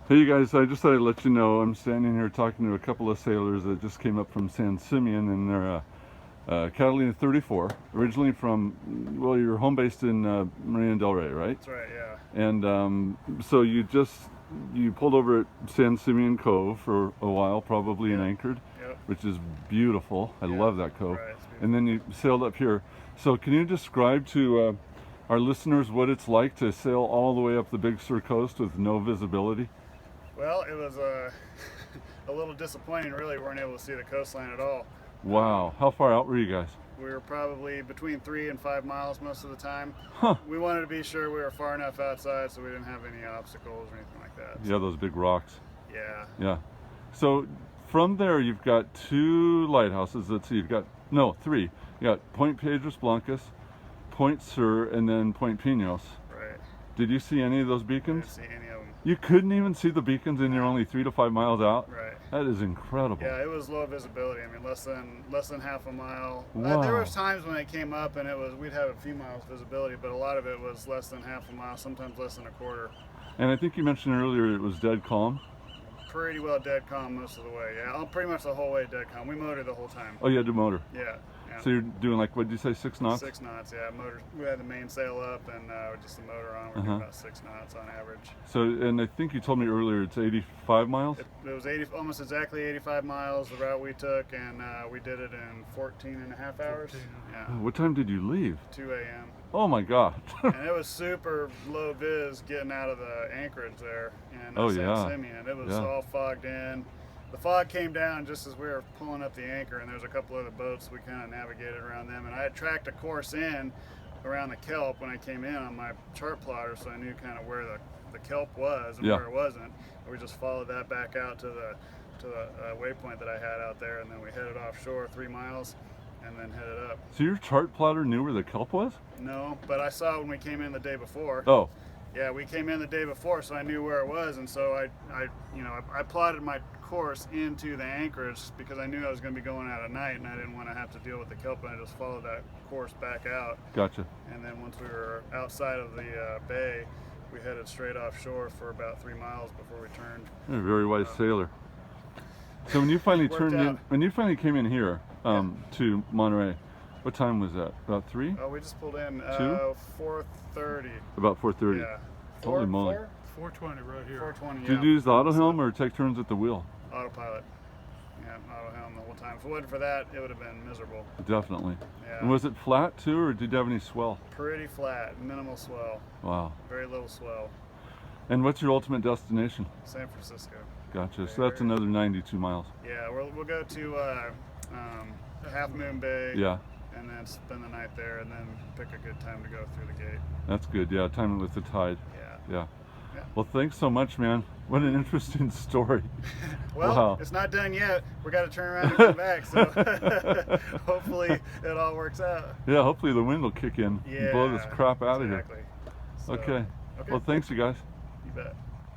Hey you guys, I just thought I'd let you know I'm standing here talking to a couple of sailors that just came up from San Simeon, and they're Catalina 34, originally from, well, you're home based in Marina Del Rey, right? That's right, yeah. And so you pulled over at San Simeon Cove for a while, probably, and anchored, which is beautiful. I love that cove. Right, and then you sailed up here. So can you describe to our listeners what it's like to sail all the way up the Big Sur coast with no visibility? Well, it was a little disappointing, really. We weren't able to see the coastline at all. Wow. How far out were you guys? We were probably between 3 and 5 miles most of the time. Huh. We wanted to be sure we were far enough outside so we didn't have any obstacles or anything like that. Yeah, those big rocks. Yeah. Yeah. So from there, you've got 2 lighthouses. Let's see, three. You got Point Piedras Blancas, Point Sur, and then Point Pinos. Right. Did you see any of those beacons? I didn't see any of them. You couldn't even see the beacons, and you're only 3 to 5 miles out? Right. That is incredible. Yeah, it was low visibility. I mean, less than half a mile. Wow. There was times when it came up and we'd have a few miles visibility, but a lot of it was less than half a mile, sometimes less than a quarter. And I think you mentioned earlier it was dead calm. Pretty well dead calm most of the way. Yeah, pretty much the whole way dead calm. We motored the whole time. Oh, you had to motor. Yeah. So you're doing, like, what did you say, 6 knots? 6 knots, yeah. Motor. We had the mainsail up and just the motor on. We're doing about 6 knots on average. So, and I think you told me earlier it's 85 miles? It was almost exactly 85 miles, the route we took, and we did it in 14 and a half hours. Yeah. What time did you leave? 2 a.m. Oh my God. And it was super low vis getting out of the anchorage there in San Simeon. It was all fogged in. The fog came down just as we were pulling up the anchor, and there's a couple other boats. We kind of navigated around them, and I had tracked a course in around the kelp when I came in on my chart plotter, so I knew kind of where the kelp was and where it wasn't. And we just followed that back out to the waypoint that I had out there, and then we headed offshore 3 miles and then headed up. So your chart plotter knew where the kelp was? No, but I saw it when we came in the day before. Oh. Yeah, we came in the day before, so I knew where it was, and so I plotted my course into the anchorage because I knew I was going to be going out at night, and I didn't want to have to deal with the kelp, and I just followed that course back out. Gotcha. And then once we were outside of the bay, we headed straight offshore for about 3 miles before we turned. You're a very wise sailor. So when you finally came in here to Monterey, what time was that? About 3? Oh, we just pulled in 4:30. About 4:30. Yeah. Holy moly. 420 right here. 420. Did you use the auto helm or take turns at the wheel? Autopilot. Yeah, auto helm the whole time. If it wasn't for that, it would have been miserable. Definitely. Yeah. And was it flat too, or did you have any swell? Pretty flat, minimal swell. Wow. Very little swell. And what's your ultimate destination? San Francisco. Gotcha. So that's another 92 miles. Yeah, we'll go to Half Moon Bay. Yeah. And then spend the night there, and then pick a good time to go through the gate. That's good. Yeah, time with the tide. Yeah. Well, thanks so much, man. What an interesting story. Well, It's not done yet. We got to turn around and come back, so hopefully it all works out. Yeah, hopefully the wind will kick in and blow this crap out of here. So, Okay. Well, thanks, you guys. You bet.